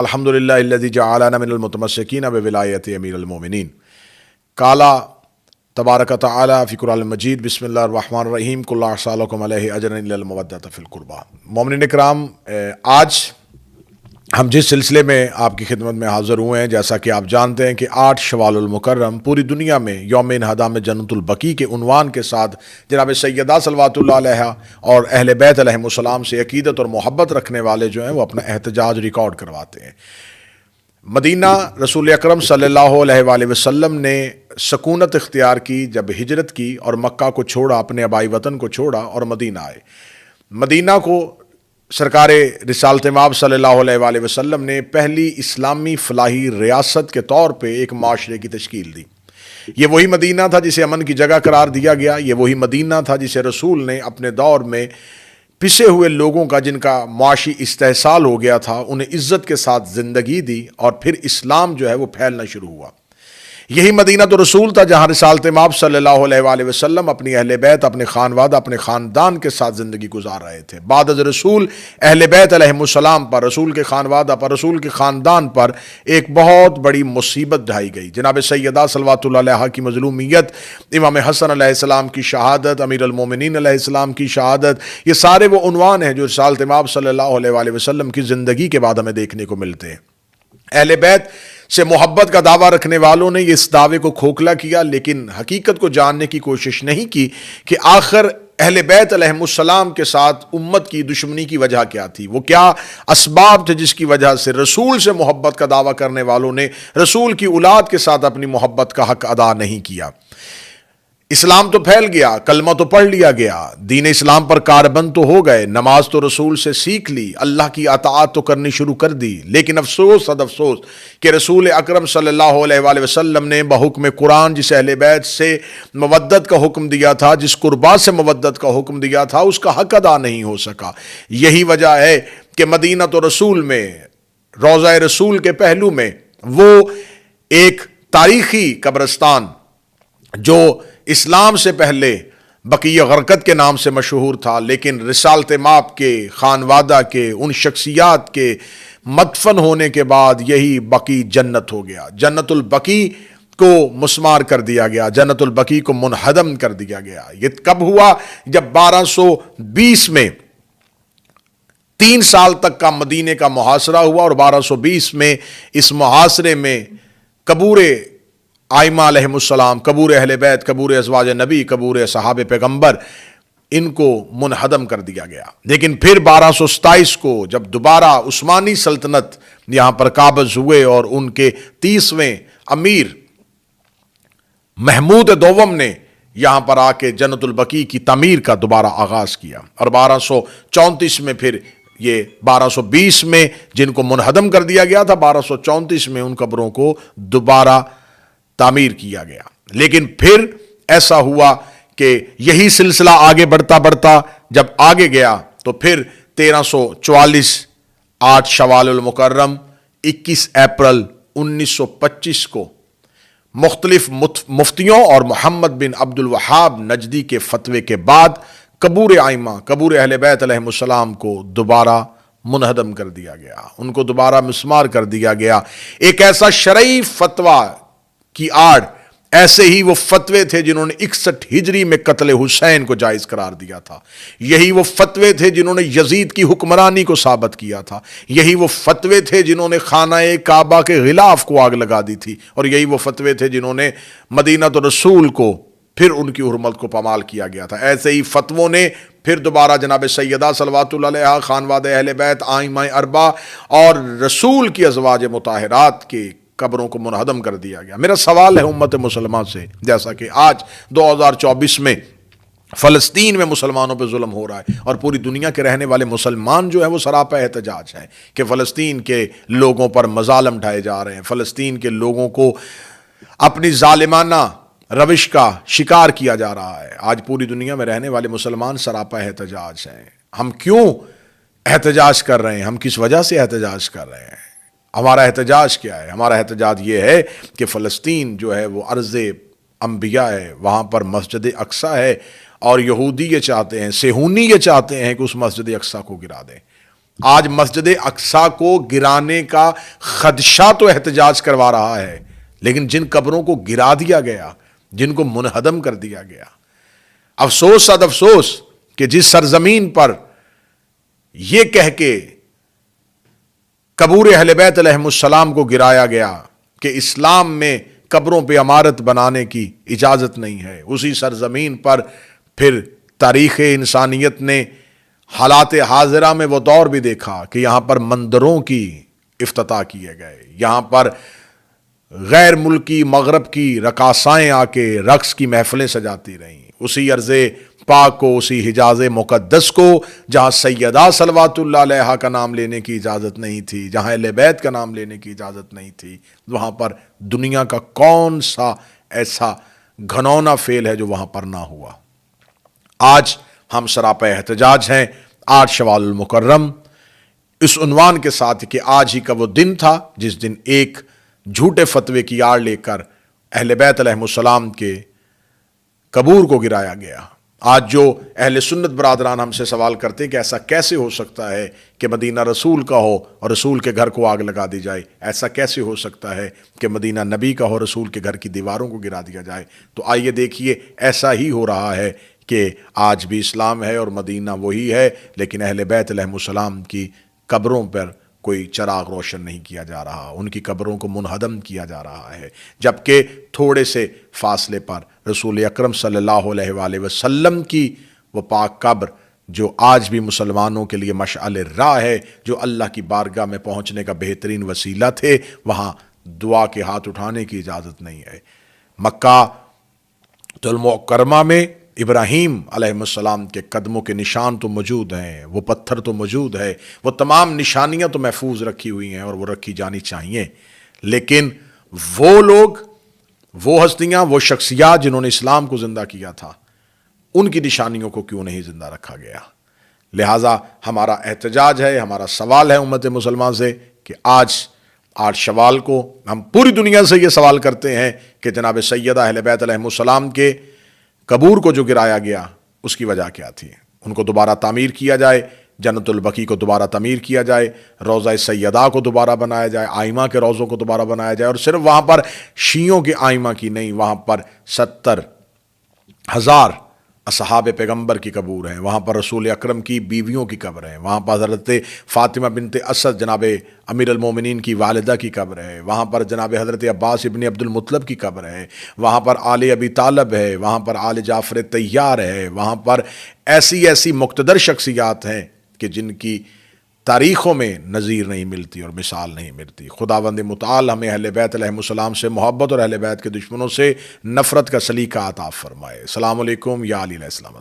الحمدللہ الذی جعلنا من المتمسکین بولایت امیر المومنین. قال تبارک تعالی فی قرآن المجید بسم اللہ الرحمن الرحیم قل لا اسألکم علیہ اجرا الا المودۃ فی القربی. مومنین اکرام، آج ہم جس سلسلے میں آپ کی خدمت میں حاضر ہوئے ہیں، جیسا کہ آپ جانتے ہیں کہ 8 شوال المکرم پوری دنیا میں یوم انہدام جنت البقیع کے عنوان کے ساتھ جناب سیدہ صلوات اللہ علیہا اور اہل بیت علیہم السلام سے عقیدت اور محبت رکھنے والے جو ہیں وہ اپنا احتجاج ریکارڈ کرواتے ہیں. مدینہ رسول اکرم صلی اللہ علیہ وآلہ وسلم نے سکونت اختیار کی جب ہجرت کی اور مکہ کو چھوڑا، اپنے آبائی وطن کو چھوڑا اور مدینہ آئے. مدینہ کو سرکار رسالت مآب صلی اللہ علیہ وآلہ وسلم نے پہلی اسلامی فلاحی ریاست کے طور پہ ایک معاشرے کی تشکیل دی. یہ وہی مدینہ تھا جسے امن کی جگہ قرار دیا گیا. یہ وہی مدینہ تھا جسے رسول نے اپنے دور میں پسے ہوئے لوگوں کا، جن کا معاشی استحصال ہو گیا تھا، انہیں عزت کے ساتھ زندگی دی اور پھر اسلام جو ہے وہ پھیلنا شروع ہوا. یہی مدینہ تو رسول تھا جہاں رسالت مآب صلی اللہ علیہ وآلہ وسلم اپنی اہل بیت، اپنے خانوادہ، اپنے خاندان کے ساتھ زندگی گزار رہے تھے. بعد از رسول اہل بیت علیہم السلام پر، رسول کے خانوادہ پر، رسول کے خاندان پر ایک بہت بڑی مصیبت ڈھائی گئی. جناب سیدہ صلوات اللہ علیہا کی مظلومیت، امام حسن علیہ السلام کی شہادت، امیر المومنین علیہ السلام کی شہادت، یہ سارے وہ عنوان ہیں جو رسالت مآب صلی اللہ علیہ وآلہ وسلم کی زندگی کے بعد ہمیں دیکھنے کو ملتے ہیں. اہل بیت سے محبت کا دعویٰ رکھنے والوں نے اس دعوے کو کھوکھلا کیا، لیکن حقیقت کو جاننے کی کوشش نہیں کی کہ آخر اہل بیت علیہم السلام کے ساتھ امت کی دشمنی کی وجہ کیا تھی. وہ کیا اسباب تھے جس کی وجہ سے رسول سے محبت کا دعویٰ کرنے والوں نے رسول کی اولاد کے ساتھ اپنی محبت کا حق ادا نہیں کیا. اسلام تو پھیل گیا، کلمہ تو پڑھ لیا گیا، دین اسلام پر کاربند تو ہو گئے، نماز تو رسول سے سیکھ لی، اللہ کی اطاعت تو کرنی شروع کر دی. لیکن افسوس صد افسوس کہ رسول اکرم صلی اللہ علیہ وآلہ وسلم نے بحکم قرآن جس اہل بیت سے مودت کا حکم دیا تھا، جس قربا سے مودت کا حکم دیا تھا، اس کا حق ادا نہیں ہو سکا. یہی وجہ ہے کہ مدینہ تو رسول میں، روضہ رسول کے پہلو میں، وہ ایک تاریخی قبرستان جو اسلام سے پہلے بقیع غرقد کے نام سے مشہور تھا، لیکن رسالت مآب کے خانوادہ کے ان شخصیات کے مدفن ہونے کے بعد یہی بقیع جنت ہو گیا. جنت البقیع کو مسمار کر دیا گیا، جنت البقیع کو منہدم کر دیا گیا. یہ کب ہوا؟ جب 1220 میں 3 سال تک کا مدینے کا محاصرہ ہوا، اور 1220 میں اس محاصرے میں قبور آئمہ علیہم السلام، قبور اہل بیت، قبور ازواج نبی، قبور صحابہ پیغمبر، ان کو منہدم کر دیا گیا. لیکن پھر 1227 کو جب دوبارہ عثمانی سلطنت یہاں پر قابض ہوئے اور ان کے 30ویں امیر محمود دوم نے یہاں پر آ کے جنت البقیع کی تعمیر کا دوبارہ آغاز کیا. اور 1234 میں پھر یہ 1220 میں جن کو منہدم کر دیا گیا تھا، 1234 میں ان قبروں کو دوبارہ تعمیر کیا گیا. لیکن پھر ایسا ہوا کہ یہی سلسلہ آگے بڑھتا بڑھتا جب آگے گیا تو پھر 1344 8 شوال المکرم 21 اپریل 1925 کو مختلف مفتیوں اور محمد بن عبد الوہاب نجدی کے فتوے کے بعد قبور آئمہ، قبور اہل بیت علیہم السلام کو دوبارہ منہدم کر دیا گیا، ان کو دوبارہ مسمار کر دیا گیا. ایک ایسا شرعی فتویٰ کی آڑ، ایسے ہی وہ فتوے تھے جنہوں نے 61 ہجری میں قتل حسین کو جائز قرار دیا تھا. یہی وہ فتوے تھے جنہوں نے یزید کی حکمرانی کو ثابت کیا تھا. یہی وہ فتوے تھے جنہوں نے خانہ کعبہ کے غلاف کو آگ لگا دی تھی. اور یہی وہ فتوے تھے جنہوں نے مدینہ تو رسول کو، پھر ان کی حرمت کو پامال کیا گیا تھا. ایسے ہی فتووں نے پھر دوبارہ جناب سیدہ صلوات اللہ علیہا، خانواد اہل بیت، آئمہ اربعہ اور رسول کی ازواج مطہرات کے قبروں کو منہدم کر دیا گیا. میرا سوال ہے امت مسلمہ سے، جیسا کہ آج 2024 میں فلسطین میں مسلمانوں پہ ظلم ہو رہا ہے اور پوری دنیا کے رہنے والے مسلمان جو ہیں وہ سراپا احتجاج ہیں کہ فلسطین کے لوگوں پر مظالم ڈھائے جا رہے ہیں، فلسطین کے لوگوں کو اپنی ظالمانہ روش کا شکار کیا جا رہا ہے. آج پوری دنیا میں رہنے والے مسلمان سراپا احتجاج ہیں. ہم کیوں احتجاج کر رہے ہیں؟ ہم کس وجہ سے احتجاج کر رہے ہیں؟ ہمارا احتجاج کیا ہے؟ ہمارا احتجاج یہ ہے کہ فلسطین جو ہے وہ ارض انبیاء ہے، وہاں پر مسجد اقصیٰ ہے، اور یہودی یہ چاہتے ہیں، صہیونی یہ چاہتے ہیں کہ اس مسجد اقصیٰ کو گرا دیں. آج مسجد اقصی کو گرانے کا خدشہ تو احتجاج کروا رہا ہے، لیکن جن قبروں کو گرا دیا گیا، جن کو منہدم کر دیا گیا، افسوس صد افسوس کہ جس سرزمین پر یہ کہہ کے قبور اہل بیت علیہم السلام کو گرایا گیا کہ اسلام میں قبروں پہ عمارت بنانے کی اجازت نہیں ہے، اسی سرزمین پر پھر تاریخ انسانیت نے حالات حاضرہ میں وہ دور بھی دیکھا کہ یہاں پر مندروں کی افتتاح کیے گئے، یہاں پر غیر ملکی مغرب کی رقاصائیں آ کے رقص کی محفلیں سجاتی رہیں، اسی ارض پاک کو، اسی حجاز مقدس کو جہاں سیدہ صلوات اللہ علیہا کا نام لینے کی اجازت نہیں تھی، جہاں اہل بیت کا نام لینے کی اجازت نہیں تھی، وہاں پر دنیا کا کون سا ایسا گھنونا فعل ہے جو وہاں پر نہ ہوا۔ آج ہم سراپا احتجاج ہیں 8 شوال المکرم، اس عنوان کے ساتھ کہ آج ہی کا وہ دن تھا جس دن ایک جھوٹے فتوے کی آڑ لے کر اہل بیت علیہم السلام کے قبور کو گرایا گیا۔ آج جو اہل سنت برادران ہم سے سوال کرتے ہیں کہ ایسا کیسے ہو سکتا ہے کہ مدینہ رسول کا ہو اور رسول کے گھر کو آگ لگا دی جائے، ایسا کیسے ہو سکتا ہے کہ مدینہ نبی کا ہو، رسول کے گھر کی دیواروں کو گرا دیا جائے، تو آئیے دیکھیے ایسا ہی ہو رہا ہے کہ آج بھی اسلام ہے اور مدینہ وہی ہے، لیکن اہل بیت علیہم السلام کی قبروں پر کوئی چراغ روشن نہیں کیا جا رہا، ان کی قبروں کو منہدم کیا جا رہا ہے، جبکہ تھوڑے سے فاصلے پر رسول اکرم صلی اللہ علیہ وآلہ وسلم کی وہ پاک قبر جو آج بھی مسلمانوں کے لیے مشعل راہ ہے، جو اللہ کی بارگاہ میں پہنچنے کا بہترین وسیلہ تھے، وہاں دعا کے ہاتھ اٹھانے کی اجازت نہیں ہے۔ مکہ المکرمہ میں ابراہیم علیہ السلام کے قدموں کے نشان تو موجود ہیں، وہ پتھر تو موجود ہے، وہ تمام نشانیاں تو محفوظ رکھی ہوئی ہیں اور وہ رکھی جانی چاہیے، لیکن وہ لوگ، وہ ہستیاں، وہ شخصیات جنہوں نے اسلام کو زندہ کیا تھا، ان کی نشانیوں کو کیوں نہیں زندہ رکھا گیا؟ لہٰذا ہمارا احتجاج ہے، ہمارا سوال ہے امت مسلمان سے کہ آج 8 شوال کو ہم پوری دنیا سے یہ سوال کرتے ہیں کہ جناب سیدہ اہل بیت علیہم السلام کے قبور کو جو گرایا گیا اس کی وجہ کیا تھی؟ ان کو دوبارہ تعمیر کیا جائے، جنت البقیع کو دوبارہ تعمیر کیا جائے، روضہ سیدہ کو دوبارہ بنایا جائے، آئمہ کے روضوں کو دوبارہ بنایا جائے، اور صرف وہاں پر شیعوں کے آئمہ کی نہیں، وہاں پر 70,000 اصحاب پیغمبر کی قبور ہیں، وہاں پر رسول اکرم کی بیویوں کی قبر ہیں، وہاں پر حضرت فاطمہ بنت اسد جناب امیر المومنین کی والدہ کی قبر ہے، وہاں پر جناب حضرت عباس ابن عبد المطلب کی قبر ہے، وہاں پر آل ابی طالب ہے، وہاں پر آل جعفر طیار ہے، وہاں پر ایسی مقتدر شخصیات ہیں کہ جن کی تاریخوں میں نظیر نہیں ملتی اور مثال نہیں ملتی۔ خداوند متعال ہمیں اہل بیت علیہم السلام سے محبت اور اہل بیت کے دشمنوں سے نفرت کا سلیقہ عطا فرمائے۔ السلام علیکم یا علی علیہ السلام۔